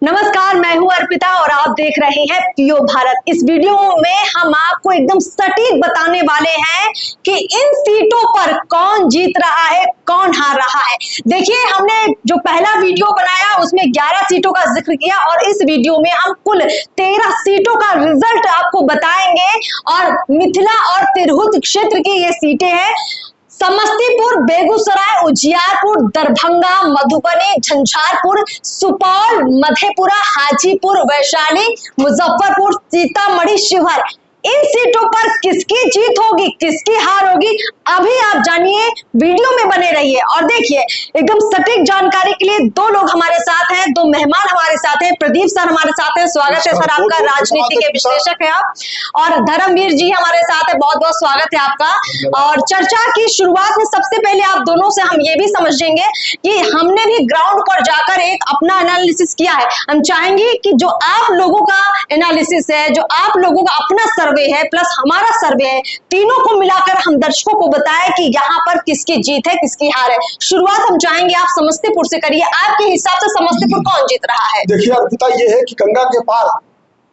नमस्कार, मैं हूं अर्पिता और आप देख रहे हैं पीओ भारत। इस वीडियो में हम आपको एकदम सटीक बताने वाले हैं कि इन सीटों पर कौन जीत रहा है, कौन हार रहा है। देखिए, हमने जो पहला वीडियो बनाया उसमें 11 सीटों का जिक्र किया और इस वीडियो में हम कुल 13 सीटों का रिजल्ट आपको बताएंगे। और मिथिला और तिरहुत क्षेत्र की ये सीटें हैं। समस्तीपुर, बेगूसराय, उजियारपुर, दरभंगा, मधुबनी, झंझारपुर, सुपौल, मधेपुरा, हाजीपुर, वैशाली, मुजफ्फरपुर, सीतामढ़ी, शिवहर। इन सीटों पर किसकी जीत होगी, किसकी हार होगी, अभी आप जानिए, वीडियो में बने रहिए। और देखिए, एकदम सटीक जानकारी के लिए दो लोग हमारे साथ हैं, दो मेहमान हमारे साथ हैं। प्रदीप सर हमारे साथ हैं, स्वागत है सर आपका। राजनीति के विश्लेषक है आप। और धर्मवीर जी हमारे साथ है, बहुत बहुत स्वागत है आपका। और चर्चा की शुरुआत में सबसे पहले आप दोनों से हम ये भी समझेंगे कि हमने भी ग्राउंड पर जाकर एक अपना एनालिसिस किया है। हम चाहेंगे कि जो आप लोगों का एनालिसिस है, जो आप लोगों का अपना सर्वे है प्लस हमारा सर्वे है, तीनों को मिलाकर हम दर्शकों को बताएं कि यहाँ पर किसकी जीत है, किसकी हार है। शुरुआत हम चाहेंगे आप समस्तीपुर से करिए। आपके हिसाब से समस्तीपुर कौन जीत रहा है? देखिए अर्पिता, ये है कि गंगा के पार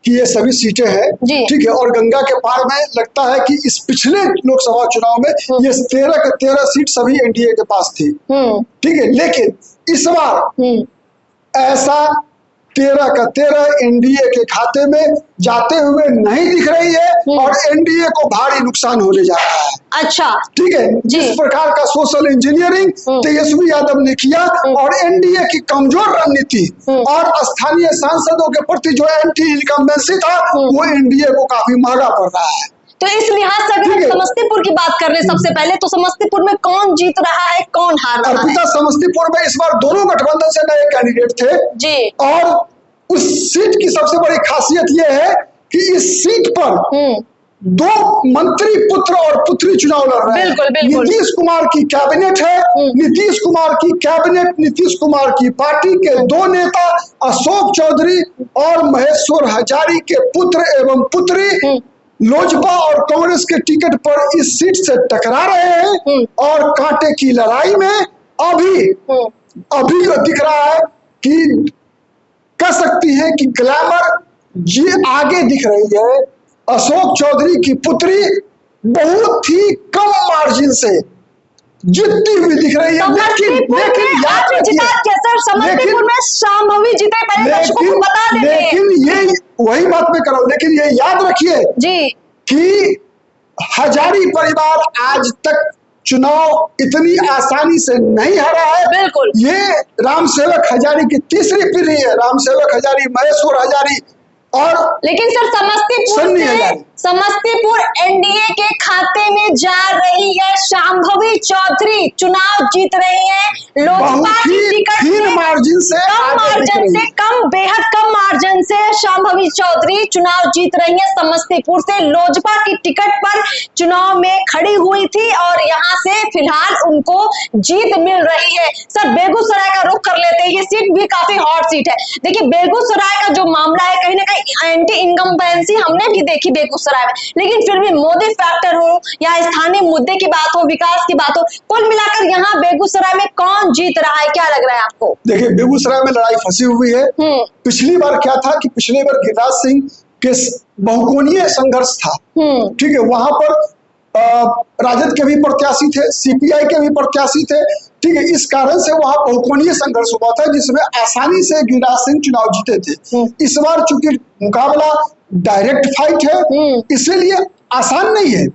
की ये सभी सीटें हैं, ठीक है। और गंगा के पार में लगता है कि इस पिछले लोकसभा चुनाव में ये 13 के 13 सीट सभी एनडीए के पास थी, ठीक है। लेकिन इस बार ऐसा 13 का 13 एनडीए के खाते में जाते हुए नहीं दिख रही है और एनडीए को भारी नुकसान होने जा रहा है। अच्छा, ठीक है। जिस प्रकार का सोशल इंजीनियरिंग तेजस्वी यादव ने किया और एनडीए की कमजोर रणनीति और स्थानीय सांसदों के प्रति जो एंटी इनकम्बेंसी था, वो एनडीए को काफी महंगा पड़ रहा है। तो इस लिहाज से अगर समस्तीपुर की बात कर रहे हैं सबसे पहले, तो समस्तीपुर में कौन जीत रहा है, कौन हार रहा है? अर्पिता, समस्तीपुर में इस बार दोनों गठबंधन से नए कैंडिडेट थे जी। और उस सीट की सबसे बड़ी खासियत यह है कि इस सीट पर दो मंत्री पुत्र और पुत्री चुनाव लड़ रहे हैं। नीतीश कुमार की कैबिनेट है, नीतीश कुमार की कैबिनेट, नीतीश कुमार की पार्टी के दो नेता अशोक चौधरी और महेश्वर हजारी के पुत्र एवं पुत्री लोजपा और कांग्रेस के टिकट पर इस सीट से टकरा रहे हैं। और कांटे की लड़ाई में अभी दिख रहा है कि कह सकती है कि ग्लैमर जी आगे दिख रही है। अशोक चौधरी की पुत्री बहुत ही कम मार्जिन से जीतती हुई दिख रही है। लेकिन ये वही बात मैं कर रहा हूं, लेकिन ये याद रखिए जी कि हजारी परिवार आज तक चुनाव इतनी आसानी से नहीं हारा है। बिल्कुल, ये रामसेवक हजारी की तीसरी पीढ़ी है, रामसेवक हजारी, महेश्वर हजारी और लेकिन सर समस्तीपुर एनडीए के खाते में जा रही है। शांभवी चौधरी चुनाव जीत रही है। लोजपा की टिकट मार्जिन से बेहद कम मार्जिन से शांभवी चौधरी चुनाव जीत रही है। समस्तीपुर से लोजपा की टिकट पर चुनाव में खड़ी हुई थी और यहाँ से फिलहाल उनको जीत मिल रही है। सर, बेगूसराय का रुख कर लेते हैं। ये सीट भी काफी हॉट सीट है। देखिए, बेगूसराय का जो मामला है, कहीं ना कहीं एंटी इनकम्बेंसी हमने भी देखी बेगूसराय में, लेकिन फिर भी मोदी फैक्टर हो या स्थानीय मुद्दे की बात हो, विकास की बात हो, कुल मिलाकर यहाँ बेगूसराय में कौन जीत रहा है, क्या लग रहा है आपको? देखिए, बेगूसराय में लड़ाई फंसी हुई है। पिछली बार क्या था कि पिछली बार गिरिराज सिंह के बहुकोणीय संघर्ष था, ठीक है। वहां पर राजद के भी प्रत्याशी थे, सीपीआई के भी प्रत्याशी थे, ठीक है। इस कारण से वहां बहुकोणीय संघर्ष हुआ था जिसमें आसानी से गिरिराज सिंह चुनाव जीते थे। इस बार चूंकि मुकाबला डायरेक्ट फाइट है, इसलिए आसान नहीं है।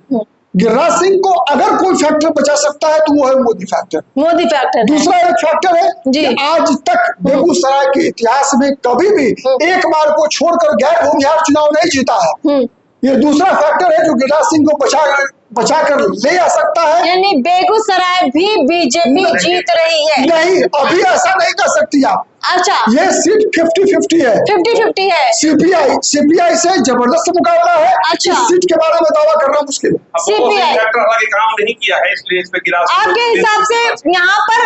गिरिराज सिंह को अगर कोई फैक्टर बचा सकता है तो वो है मोदी फैक्टर। दूसरा एक फैक्टर है कि आज तक बेगूसराय के इतिहास में कभी भी एक बार को छोड़कर गैर भूमिहार चुनाव नहीं जीता है। ये दूसरा फैक्टर है जो गिरिराज सिंह को बचाकर ले आ सकता है। यानी बेगूसराय भी बीजेपी जीत रही है? नहीं, अभी ऐसा नहीं कर सकती आप। अच्छा, ये सीट 50-50 है। 50-50 है। सीपीआई से जबरदस्त मुकाबला है। अच्छा, इस सीट के बारे में दावा करना मुश्किल है। सीपीआई काम नहीं किया है, इसलिए इस पे गिरा। आपके हिसाब से यहाँ पर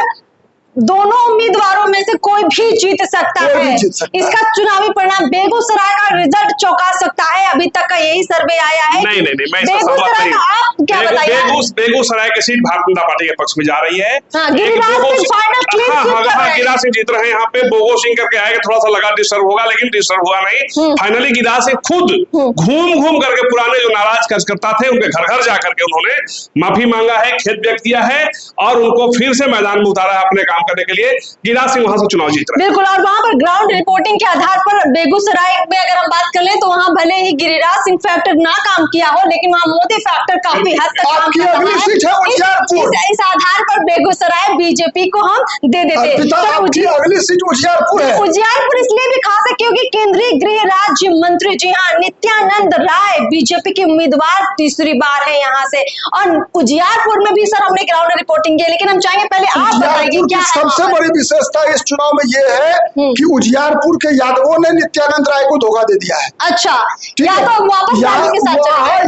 दोनों उम्मीदवारों में से कोई भी जीत सकता है। इसका चुनावी परिणाम बेगूसराय का रिजल्ट चौंका सकता है। अभी तक का यही सर्वे आया है। नहीं, मैं बेगूसराय का आप क्या बताइए? बेगूसराय की सीट भारतीय जनता पार्टी के पक्ष में जा रही है। Giriraj Singh final clean sweep कर रहे हैं। गिरिराज सिंह जीत रहे हैं यहाँ पे। बोगो सिंह करके आएगा, थोड़ा सा लगा डिस्टर्ब होगा, लेकिन डिस्टर्ब हुआ नहीं। फाइनली गिरिराज सिंह खुद घूम करके पुराने जो नाराज कार्यकर्ता थे उनके घर घर जाकर के उन्होंने माफी मांगा है, खेद व्यक्त किया है और उनको फिर से मैदान में उतारा है अपने काम करने के लिए। गिरिराज सिंह वहां से चुनाव जीत रहे हैं। बिल्कुल, और वहां पर ग्राउंड रिपोर्टिंग के आधार पर बेगूसराय में अगर हम बात कर ले तो वहां भले ही गिरिराज सिंह फैक्टर ना काम किया हो, लेकिन वहां मोदी फैक्टर काफी हद तक काम कर रहा है। इस आधार पर बेगूसराय बीजेपी को हम दे देते हैं। अगली सीट उजियारपुर है। उजियारपुर इसलिए भी खास है क्योंकि केंद्रीय गृह राज्य मंत्री, जी हाँ, नित्यानंद राय बीजेपी के उम्मीदवार तीसरी बार है यहाँ से। और उजियारपुर में भी सर हमने ग्राउंड रिपोर्टिंग की, लेकिन हम चाहेंगे पहले आप बताइए क्या है। सबसे बड़ी विशेषता इस चुनाव में ये है कि उजियारपुर के यादवों ने नित्यानंद राय को धोखा दे दिया है। अच्छा, यादव वापस के साथ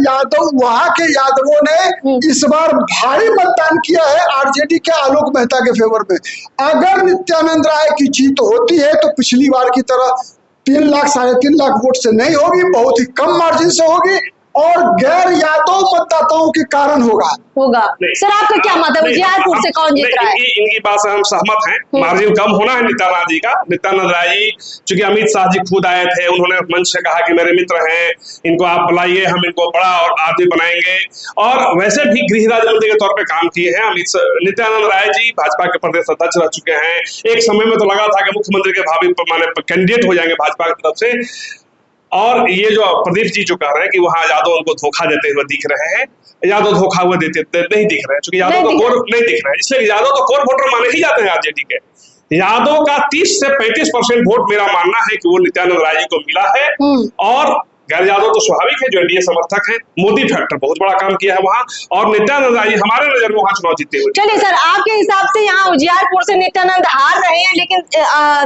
यादव वहां के यादवों ने इस बार भारी मतदान किया है आरजेडी के आलोक मेहता के फेवर में। अगर नित्यानंद राय की जीत होती है तो पिछली बार की तरह 3 लाख 3.5 लाख वोट से नहीं होगी, बहुत ही कम मार्जिन से होगी और गैर यादव मतदाताओं के कारण होगा। सर आपका क्या मत है, उजियारपुर से कौन जीत रहा है? इनकी बात से हम सहमत हैं। मार्जिन कम होना है नित्यानंद जी का। नित्यानंद राय जी, चूंकि अमित शाह जी खुद आए थे, उन्होंने मंच से कहा कि मेरे मित्र हैं, इनको आप बुलाइए, हम इनको बड़ा और आदमी बनाएंगे। और वैसे भी गृह राज्य मंत्री के तौर पर काम किए हैं नित्यानंद राय जी। भाजपा के प्रदेश अध्यक्ष रह चुके हैं। एक समय में तो लगा था कि मुख्यमंत्री के भावी कैंडिडेट हो जाएंगे भाजपा की तरफ से। और ये जो प्रदीप जी जो कह रहे हैं कि वहां यादव उनको धोखा देते हुए दिख रहे हैं, यादव धोखा हुए नहीं दिख रहे हैं, क्योंकि यादव का कोर नहीं दिख रहा है, इसलिए यादव तो कोर वोटर माने ही जाते हैं आरजेडी के। यादव का 30 से 35% वोट मेरा मानना है कि वो नित्यानंद राय जी को मिला है। और गैर यादव तो स्वाभाविक है, जो एनडीए समर्थक है। मोदी फैक्टर बहुत बड़ा काम किया है वहां, और नित्यानंद राय हमारे नजर में वहां चुनाव जीते हुए। चलिए सर, आपके हिसाब से यहाँ उजियारपुर से नित्यानंद हार रहे हैं, लेकिन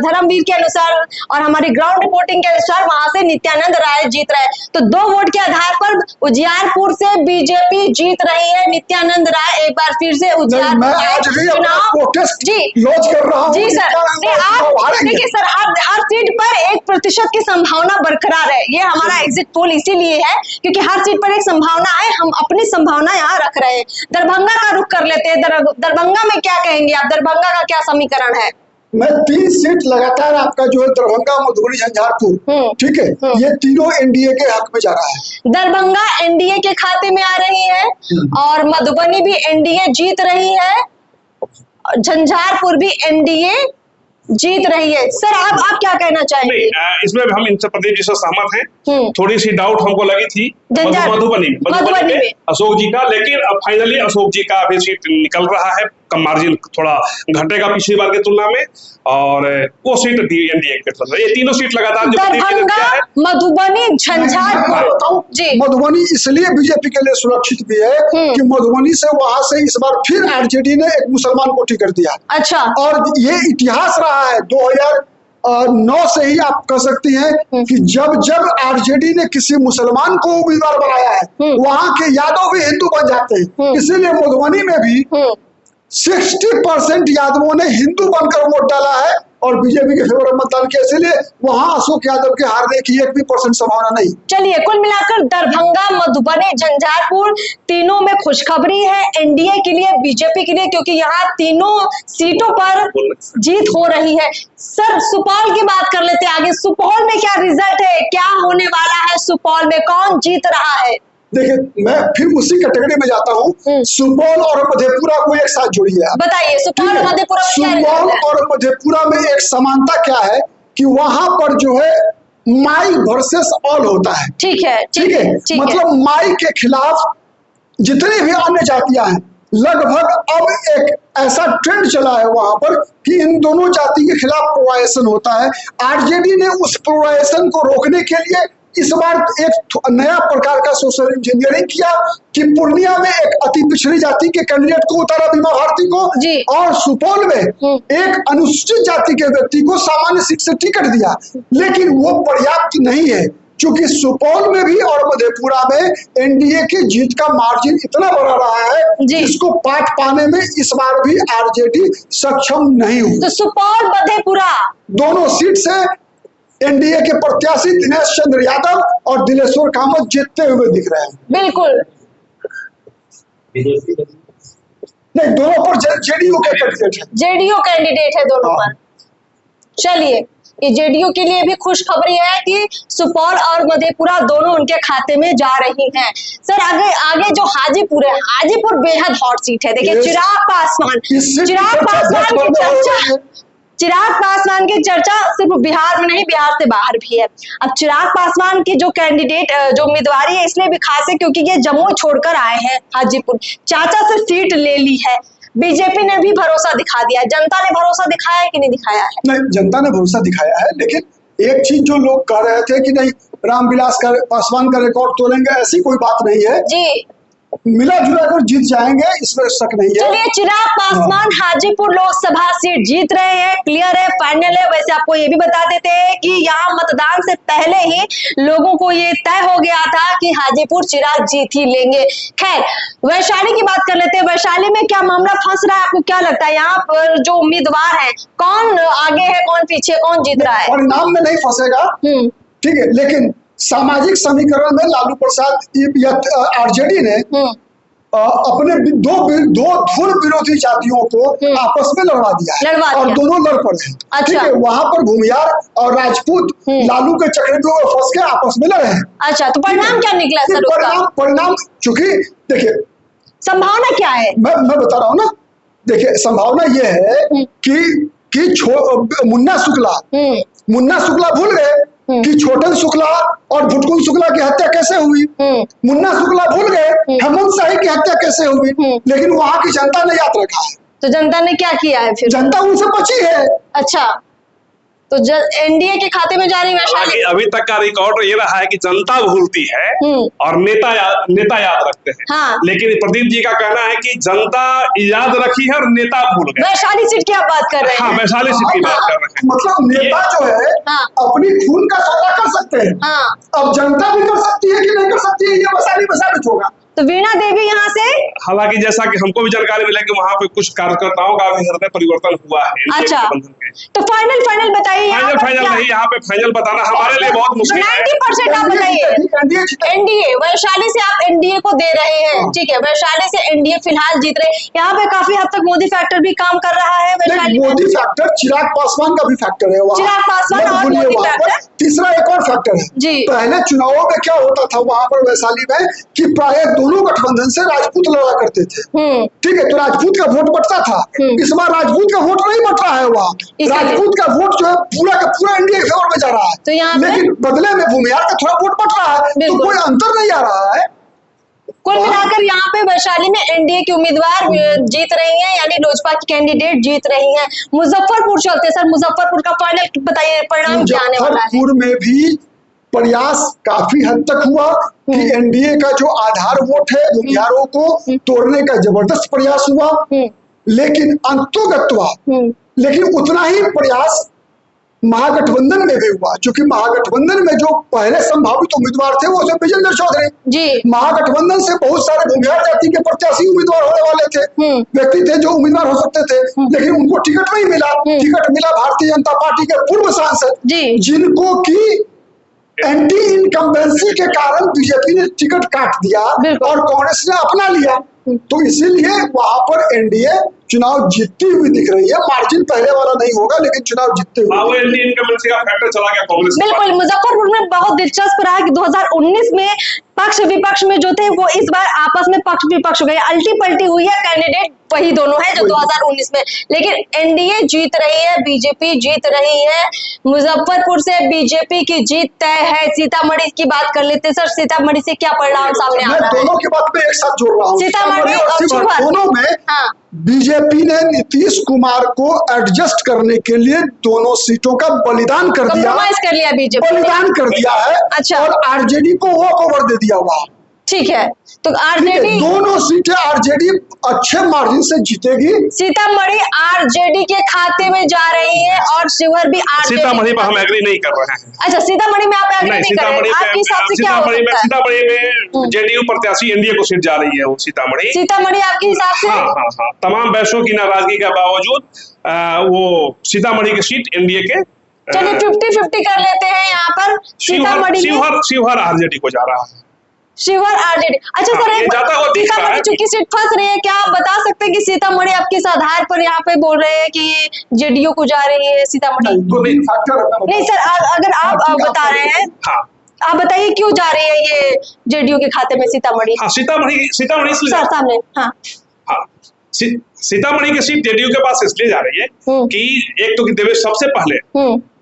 धर्मवीर के अनुसार और हमारी ग्राउंड रिपोर्टिंग के अनुसार वहां से नित्यानंद राय जीत रहे हैं। तो 2 वोट के आधार पर उजियारपुर से बीजेपी जीत रही है। नित्यानंद राय एक बार फिर से उजियारपुर जी सर, देखिए सर, हर सीट पर 1% की संभावना बरकरार है। ये हमारा एग्जिट पोल इसीलिए है क्योंकि हर सीट पर एक संभावना है। हम अपनी संभावना यहाँ रख रहे हैं। दरभंगा का रुख कर लेते हैं। दरभंगा में क्या कहेंगे आप? दरभंगा का क्या समीकरण है? मैं 3 सीट लगातार आपका जो है दरभंगा, मधुबनी, झंझारपुर, ठीक है, ये तीनों एनडीए के हक में जा रहा है। दरभंगा एनडीए के खाते में आ रही है और मधुबनी भी एनडीए जीत रही है, झंझारपुर भी एनडीए जीत रही है। सर आप क्या कहना चाहेंगे? इसमें हम इनसे प्रदीप जी से सहमत हैं। थोड़ी सी डाउट हमको लगी थी मधुबनी में अशोक जी का, लेकिन अब फाइनली अशोक जी का अभी सीट निकल रहा है। कम मार्जिन थोड़ा घटेगा पिछली बार की तुलना में, और वो सीट एनडीए के तरफ। ये तीनों सीट लगातार दरभंगा, मधुबनी, झंझारपुर जी। मधुबनी इसलिए बीजेपी के लिए सुरक्षित भी है कि मधुबनी से वहां से इस बार फिर आरजेडी ने एक मुसलमान को टिकट दिया। अच्छा, और ये इतिहास रहा है 2009 से ही आप कह सकती हैं कि जब आरजेडी ने किसी मुसलमान को उम्मीदवार बनाया है, वहां के यादव भी हिंदू बन जाते हैं। इसीलिए मधुबनी में भी 60% यादवों ने हिंदू बनकर वोट डाला है और बीजेपी के फेवर में मतदान किया। इसलिए वहां अशोक यादव के हारने की 1% संभावना नहीं। चलिए, कुल मिलाकर दरभंगा, मधुबनी, झंझारपुर तीनों में खुशखबरी है एनडीए के लिए, बीजेपी के लिए, क्योंकि यहाँ तीनों सीटों पर जीत हो रही है। सर सुपौल की बात कर लेते हैं आगे। सुपौल में क्या रिजल्ट है, क्या होने वाला है? सुपौल में कौन जीत रहा है? देखिए, मैं फिर उसी कैटेगरी में जाता हूँ। सुपौल और मधेपुरा को एक साथ जोड़िए आप। बताइए, सुपौल और मधेपुरा में एक समानता क्या है कि वहां पर जो है माई वर्सेस ऑल होता है। ठीक है। मतलब माई के खिलाफ जितनी भी अन्य जातियां हैं, लगभग अब एक ऐसा ट्रेंड चला है वहां पर कि इन दोनों जाति के खिलाफ प्रोवाइसन होता है। आरजेडी ने उस प्रोवाइसन को रोकने के लिए इस बार एक नया प्रकार का सोशल इंजीनियरिंग किया कि पूर्णिया में एक अति पिछड़ी जाति के कैंडिडेट को उतारा, बीमा भारती को, और सुपौल में एक अनुसूचित जाति के व्यक्ति को सामान्य सीट से टिकट दिया। लेकिन वो पर्याप्त नहीं है चूंकि सुपौल में भी और मधेपुरा में एनडीए की जीत का मार्जिन इतना बड़ा रहा है जिसको पाट पाने में इस बार भी आरजेडी सक्षम नहीं हुई। तो सुपौल मधेपुरा दोनों सीट से एनडीए के प्रत्याशी दिनेश चंद्र यादव और दिलेश्वर कामत जीतते हुए दिख रहे हैं। बिल्कुल नहीं, दोनों पर जेडीयू के कैंडिडेट है, जेडीयू कैंडिडेट है दोनों पर। चलिए, ये जेडीयू के लिए भी खुशखबरी है कि सुपौल और मधेपुरा दोनों उनके खाते में जा रही हैं। सर आगे जो हाजीपुर है, हाजीपुर बेहद हॉट सीट है। देखिए चिराग पासवान की चर्चा सिर्फ बिहार में नहीं, बिहार से बाहर भी है। अब चिराग पासवान की जो कैंडिडेट जो उम्मीदवारी है इसलिए भी खास है क्योंकि ये जम्मू छोड़कर आए हैं हाजीपुर, चाचा से सीट ले ली है। बीजेपी ने भी भरोसा दिखा दिया है। जनता ने भरोसा दिखाया है कि नहीं दिखाया है? नहीं, जनता ने भरोसा दिखाया है, लेकिन एक चीज जो लोग कह रहे थे कि नहीं रामविलास पासवान का रिकॉर्ड तोड़ेंगे, ऐसी कोई बात नहीं है जी। मिला जुला कर जीत जाएंगे, इसमें शक नहीं है। चलिए, चिराग पासवान हाजीपुर लोकसभा सीट जीत रहे हैं, क्लियर है, फाइनल है। वैसे आपको ये भी बता देते हैं कि यहाँ मतदान से पहले ही लोगों को ये तय हो गया था कि हाजीपुर चिराग जीत ही लेंगे। खैर, वैशाली की बात कर लेते हैं। वैशाली में क्या मामला फंस रहा है, आपको क्या लगता है? यहाँ पर जो उम्मीदवार है, कौन आगे है, कौन पीछे, कौन जीत रहा है? परिणाम में नहीं फंसेगा, ठीक है, लेकिन सामाजिक समीकरण में लालू प्रसाद आरजेडी ने अपने दो धुर विरोधी जातियों को आपस में लड़वा दिया है और दोनों लड़ पड़े हैं। अच्छा। ठीक है, वहां पर भूमियार और राजपूत लालू के चक्रव्यूह में फंस के आपस में लड़े हैं। अच्छा, तो परिणाम क्या निकला सर? परिणाम चूंकि देखिए संभावना क्या है, मैं बता रहा हूँ ना। देखिए, संभावना ये है कि मुन्ना शुक्ला भूल गए कि छोटन शुक्ला और भुटकुन शुक्ला की हत्या कैसे हुई। मुन्ना शुक्ला भूल गए हेमंत शाही की हत्या कैसे हुई, लेकिन वहां की जनता ने याद रखा है। तो जनता ने क्या किया है फिर? जनता उनसे बची है। अच्छा, तो एनडीए के खाते में जा रही है। अभी तक का रिकॉर्ड ये रहा है कि जनता भूलती है और नेता याद रखते हैं। हाँ। लेकिन प्रदीप जी का कहना है कि जनता याद रखी है और नेता भूल गए। वैशाली सीट की आप बात कर रहे हैं? हाँ, वैशाली सीट की बात कर रहे हैं। मतलब नेता जो है अपनी खून का सौदा कर सकते हैं। अब जनता भी कर सकती है कि नहीं कर सकती है, ये वैशाली होगा। तो वीणा देवी यहाँ से, हालांकि जैसा कि हमको भी जानकारी मिला कि वहाँ पे कुछ कार्यकर्ताओं का भी हृदय परिवर्तन हुआ है। अच्छा, तो फाइनल बताइए। फाइनल नहीं, यहाँ पे फाइनल बताना हमारे लिए बहुत मुश्किल है। 90% आप बताइए। एनडीए, वैशाली से आप एनडीए को दे रहे हैं, ठीक है, वैशाली से एनडीए फिलहाल जीत रहे हैं। यहाँ पे काफी हद तक मोदी फैक्टर भी काम कर रहा है वैशाली। मोदी फैक्टर, चिराग पासवान का भी फैक्टर है वहाँ। चिराग पासवान और मोदी फैक्टर। तीसरा एक और फैक्टर है जी। पहले चुनावों में क्या होता था वहाँ पर वैशाली में कि प्राय दोनों गठबंधन से राजपूत लड़ा करते थे, ठीक है, तो राजपूत का वोट बटता था। इस बार राजपूत का वोट नहीं बट रहा है वहाँ। राजपूत का वोट जो है पूरा का पूरा एनडीए की ओर में जा रहा है, तो लेकिन बदले में भूमिहार का थोड़ा वोट बट रहा है, तो कोई अंतर नहीं आ रहा है। कुल मिलाकर यहाँ पे वैशाली में एनडीए के उम्मीदवार जीत रही हैं, यानी लोजपा की कैंडिडेट जीत रही हैं। मुजफ्फरपुर चलते सर, मुजफ्फरपुर का फाइनल बताइए, परिणाम क्या आने वाला है? मुजफ्फरपुर में भी प्रयास काफी हद तक हुआ कि एनडीए का जो आधार वोट है भूमिहारों को तोड़ने का जबरदस्त प्रयास हुआ, लेकिन अंतोगत्वा लेकिन उतना ही प्रयास महागठबंधन में भी हुआ, क्योंकि महागठबंधन में जो पहले संभावित उम्मीदवार थे वो थे विजेंद्र चौधरी जी। महागठबंधन से बहुत सारे भूमिहार जाति के प्रत्याशी उम्मीदवार होने वाले थे, व्यक्ति थे जो उम्मीदवार हो सकते थे, लेकिन उनको टिकट नहीं मिला। टिकट मिला भारतीय जनता पार्टी के पूर्व सांसद जिनको की एंटी इनकम्बेंसी के कारण बीजेपी ने टिकट काट दिया और कांग्रेस ने अपना लिया, तो इसीलिए वहां पर एनडीए चुनाव जीतती हुई दिख रही है। मार्जिन पहले वाला नहीं होगा, लेकिन चुनाव जीतते हुए एंटी इनकम्बेंसी का फैक्टर चला गया कांग्रेस। बिल्कुल, मुजफ्फरपुर में बहुत दिलचस्प रहा कि 2019 में पक्ष विपक्ष में जो थे वो इस बार आपस में पक्ष विपक्ष हो गए, अल्टी पल्टी हुई है, कैंडिडेट वही दोनों है जो 2019 में, लेकिन एनडीए जीत रही है, बीजेपी जीत रही है। मुजफ्फरपुर से बीजेपी की जीत तय है। सीतामढ़ी की बात कर लेते सर, सीतामढ़ी से क्या परिणाम सामने आ रहा है? दोनों की बात में एक साथ जोड़ रहा हूँ, सीतामढ़ी और शिवहर दोनों में। बीजेपी ने नीतीश कुमार को एडजस्ट करने के लिए दोनों सीटों का बलिदान कर दिया, बीजेपी बलिदान कर दिया है। अच्छा। और आरजेडी को वॉक ओवर दे दिया वहां। ठीक है, तो आरजेडी दोनों सीटें आरजेडी अच्छे मार्जिन से जीतेगी। सीतामढ़ी आरजेडी के खाते में जा रही है और शिवहर भी आरजेडी। सीतामढ़ी पर हम एग्री नहीं कर रहे हैं। अच्छा, सीतामढ़ी में आप एग्री नहीं कर रहे हैं, आपके हिसाब से क्या हो सकता है? सीतामढ़ी में जेडीयू प्रत्याशी एनडीए को सीट जा रही है, वो सीतामढ़ी आपके हिसाब से? हाँ, तमाम वैश्यों की नाराजगी के बावजूद वो सीतामढ़ी की सीट एनडीए के। चलिए 50-50 कर लेते हैं यहाँ पर। सीतामढ़ी शिवहर आरजेडी को जा रहा है। शिवहर आरजेडी। अच्छा सर, सीतामढ़ी चूंकि सीट फंस रही है, क्या आप बता सकते हैं कि सीतामढ़ी आप किस आधार पर यहाँ पे बोल रहे हैं कि जेडीयू को जा रही है सीतामढ़ी? नहीं सर, अगर आप बता रहे हैं, आप बताइए क्यों जा रही है ये जेडीयू के खाते में सीतामढ़ी? सीतामढ़ी सर सामने। सीतामढ़ी की सीट जेडीयू के पास इसलिए जा रही है कि एक तो देवेश सबसे पहले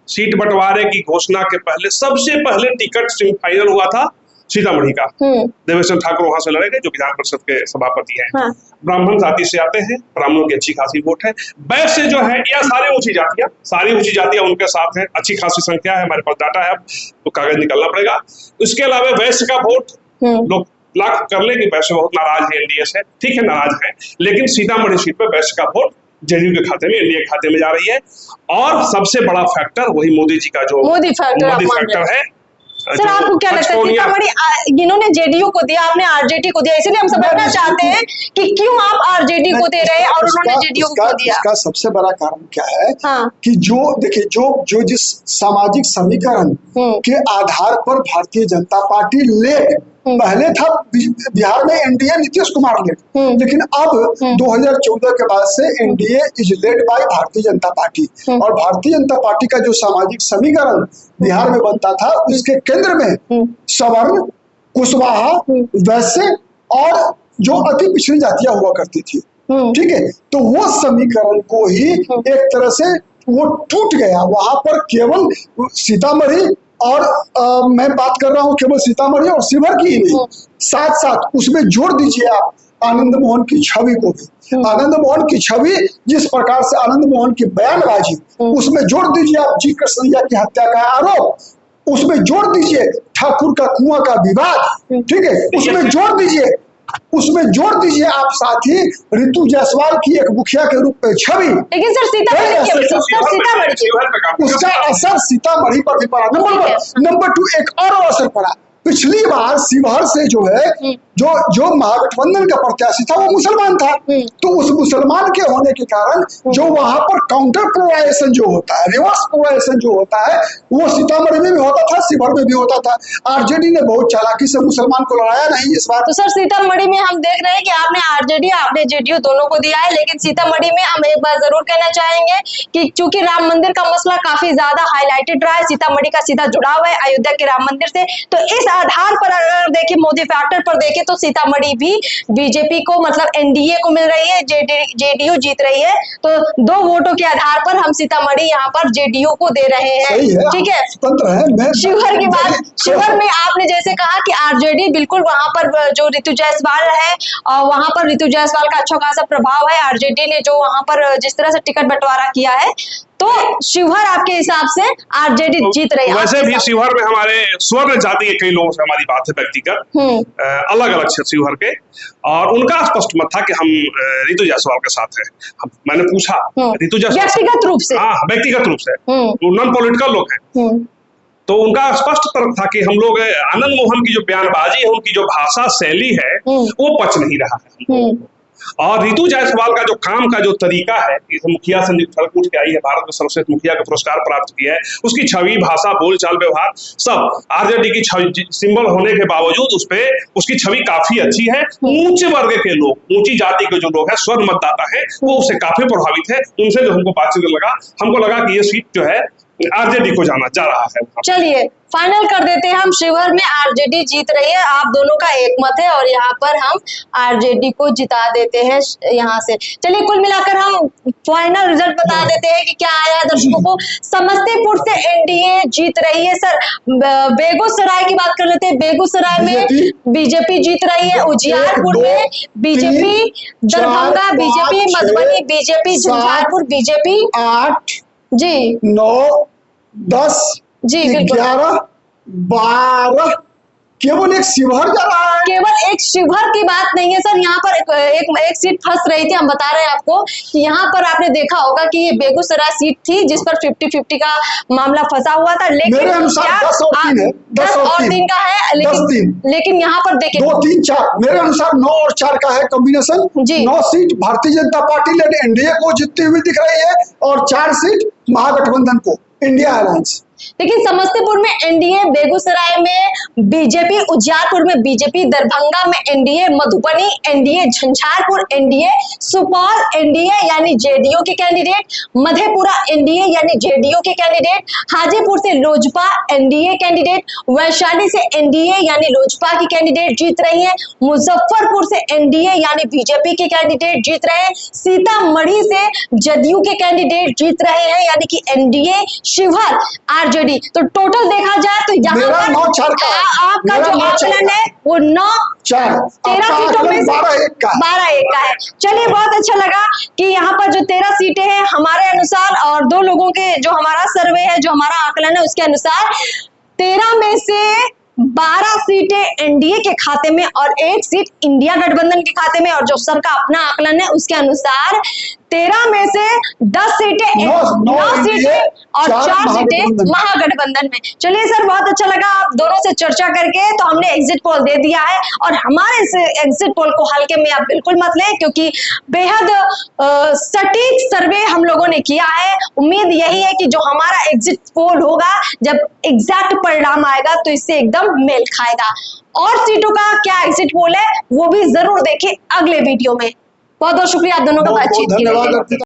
सीट बंटवारे की घोषणा के पहले सबसे पहले टिकट फाइनल हुआ था सीतामढ़ी का। देवेश चंद्र ठाकुर वहां से लड़ेंगे, जो विधान परिषद के सभापति हैं। ब्राह्मण जाति से आते हैं, ब्राह्मणों की अच्छी खासी वोट है। वैश्य जो है, या सारी ऊंची जातियां उनके साथ हैं, अच्छी खासी संख्या है, हमारे पास डाटा है, तो कागज निकालना पड़ेगा। उसके अलावा वैश्य का वोट लोग लाख कर ले कि वैश्य बहुत नाराज है एनडीए से, ठीक है नाराज है, लेकिन सीतामढ़ी सीट पर वैश्य का वोट जेडीयू के खाते में, एनडीए के खाते में जा रही है। और सबसे बड़ा फैक्टर वही मोदी जी का जो मोदी फैक्टर है। सर आपको क्या लगता है सीतामढ़ी इन्होंने जेडीयू को दिया, आपने आरजेडी को दिया, इसलिए हम समझना चाहते हैं कि क्यों आप आरजेडी को दे रहे हैं और उन्होंने जेडीयू को दिया? इसका सबसे बड़ा कारण क्या है कि जो जिस सामाजिक समीकरण के आधार पर भारतीय जनता पार्टी लेड पहले था बिहार में एनडीए नीतीश कुमार लेड, लेकिन अब 2014 के बाद से NDA is led by Bharatiya Janata party. और भारतीय जनता पार्टी का जो सामाजिक समीकरण बिहार में बनता था, उसके केंद्र में सवर्ण, कुशवाहा, वैश्य और जो अति पिछड़ी जातियां हुआ करती थी, ठीक है, तो वो समीकरण को ही एक तरह से वो टूट गया। वहां पर केवल सीतामढ़ी और मैं बात कर रहा हूँ केवल सीतामढ़ी और शिवहर की ही नहीं, साथ साथ उसमें जोड़ दीजिए आप आनंद मोहन की छवि को भी। आनंद मोहन की छवि, जिस प्रकार से आनंद मोहन की बयानबाजी, उसमें जोड़ दीजिए आप जी कृष्णैया की हत्या का आरोप, उसमें जोड़ दीजिए ठाकुर का कुआं का विवाद, ठीक है, उसमें जोड़ दीजिए आप साथ ही ऋतु जायसवाल की एक मुखिया के रूप में छवि। लेकिन सर उसका असर सीतामढ़ी पर भी पड़ा। नंबर 2 एक और असर पड़ा। पिछली बार शिवहर से जो है जो महागठबंधन का प्रत्याशी था वो मुसलमान था, तो उस मुसलमान के होने के कारण जो वहां पर काउंटर पोलराइजेशन जो होता है, रिवर्स पोलराइजेशन जो होता है, वो सीतामढ़ी में भी होता था, शिवहर में भी होता था। आरजेडी ने बहुत चालाकी से मुसलमान को लड़ाया नहीं इस बार। तो सर सीतामढ़ी में हम देख रहे हैं कि आपने आरजेडी आपने जेडीयू दोनों को दिया है, लेकिन सीतामढ़ी में हम एक बार जरूर कहना चाहेंगे कि चूंकि राम मंदिर का मसला काफी ज्यादा हाईलाइटेड रहा है, सीतामढ़ी का सीधा जुड़ाव है अयोध्या के राम मंदिर से, तो इस आधार पर अगर देखिए मोदी फैक्टर पर देखें तो सीतामढ़ी भी बीजेपी को मतलब एनडीए को मिल रही है, जेडीयू जीत रही है, तो 2 वोटों के आधार पर हम सीतामढ़ी यहाँ पर जेडीयू को दे रहे हैं, ठीक है। शिवहर की बात, शिवहर में आपने जैसे कहा कि आरजेडी बिल्कुल वहां पर जो ऋतु जायसवाल है, वहां पर ऋतु जायसवाल का अच्छा खासा प्रभाव है, आरजेडी ने जो वहां पर जिस तरह से टिकट बंटवारा किया है, तो शिवहर आपके हिसाब से आरजेडी जीत रही है? वैसे भी शिवहर में हमारे स्वर्ण जाति के कई लोगों से हमारी बात है व्यक्तिगत, अलग अलग शिवहर के, और उनका स्पष्ट मत था कि हम ऋतु जायसवाल के साथ हैं। मैंने पूछा ऋतु जायसवाल व्यक्तिगत रूप से, हाँ व्यक्तिगत रूप से, नॉन पॉलिटिकल लोग हैं, तो उनका स्पष्ट तर्क था कि हम लोग आनंद मोहन की जो बयानबाजी है, उनकी जो भाषा शैली है, वो पच नहीं रहा है। और ऋतु जायसवाल का जो काम का जो तरीका है, मुखिया से उठ के आई है, भारत में सर्वश्रेष्ठ मुखिया का पुरस्कार प्राप्त किया है, उसकी छवि, भाषा, बोलचाल, व्यवहार सब आरजेडी की छवि सिंबल होने के बावजूद उस पे उसकी छवि काफी अच्छी है। ऊंचे वर्ग के लोग, ऊंची जाति के जो लोग हैं, स्वर्ण मतदाता है, वो उससे काफी प्रभावित है। उनसे जो हमको बातचीत हमको लगा कि ये सीट जो है आरजेडी को जा रहा है। चलिए फाइनल कर देते हैं हम, शिवहर में आरजेडी जीत रही है, आप दोनों का एक मत है और यहाँ पर हम आरजेडी को जिता देते हैं यहाँ से। चलिए कुल मिलाकर हम फाइनल रिजल्ट बता देते हैं कि क्या आया दर्शकों को। समस्तीपुर से एनडीए जीत रही है। सर बेगूसराय की बात कर लेते हैं, बेगूसराय में बीजेपी जीत रही है, उजियारपुर में BJP, Darbhanga BJP, Madhubani BJP, Jhanjharpur BJP, 8 जी 9 10 जी 11 12 केवल एक शिवहर जा रहा है। केवल एक शिवहर की बात नहीं है सर, यहाँ पर एक सीट फंस रही थी। हम बता रहे हैं आपको कि यहाँ पर आपने देखा होगा कि ये बेगूसराय सीट थी जिस पर 50-50 का मामला फंसा हुआ था, लेकिन मेरे अनुसार 10 और 3 है, 10 और 3 का है, लेकिन यहाँ पर देखिए 2, 3, 4, मेरे अनुसार 9 और 4 का है combination. 9 seat Bharatiya Janata party lead NDA को जीतती हुई दिख रही है और 4 सीट महागठबंधन को, इंडिया अलायंस। लेकिन समस्तीपुर में एनडीए, बेगूसराय में बीजेपी, उजियारपुर में बीजेपी, दरभंगा में NDA, Madhubani NDA, Jhanjharpur NDA, Supaul NDA यानी जेडीयू के कैंडिडेट, मधेपुरा एनडीए यानी जेडीयू के कैंडिडेट, हाजीपुर से लोजपा एनडीए कैंडिडेट, वैशाली से एनडीए यानी लोजपा की कैंडिडेट जीत रही है, मुजफ्फरपुर से एनडीए यानी बीजेपी के कैंडिडेट जीत रहे हैं, सीतामढ़ी से जदयू के कैंडिडेट जीत रहे हैं यानी कि एनडीए, शिवहर आरजेडी। तो टोटल देखा जाए तो यहाँ पर आपका जो आकलन है वो 13 सीटों में से 12-1 का है। चलिए, बहुत अच्छा लगा कि यहाँ पर जो 13 सीटें हैं हमारे अनुसार और 2 लोगों के जो हमारा सर्वे है, जो हमारा आकलन है उसके अनुसार 13 में से 12 सीटें एनडीए के खाते में और 1 सीट इंडिया गठबंधन के खाते में, और जो सर का अपना आकलन है उसके अनुसार 13 में से 10 सीटें 9 सीटें और 4 सीटें महागठबंधन में। चलिए सर, बहुत अच्छा लगा आप दोनों से चर्चा करके। तो हमने एग्जिट पोल दे दिया है और हमारे इस एग्जिट पोल को हल्के में आप बिल्कुल मत लें, क्योंकि बेहद सटीक सर्वे हम लोगों ने किया है। उम्मीद यही है कि जो हमारा एग्जिट पोल होगा, जब एग्जैक्ट परिणाम आएगा तो इससे एकदम मेल खाएगा। और सीटों का क्या एग्जिट पोल है वो भी जरूर देखें अगले वीडियो में। बहुत बहुत शुक्रिया आप दोनों का बातचीत के लिए।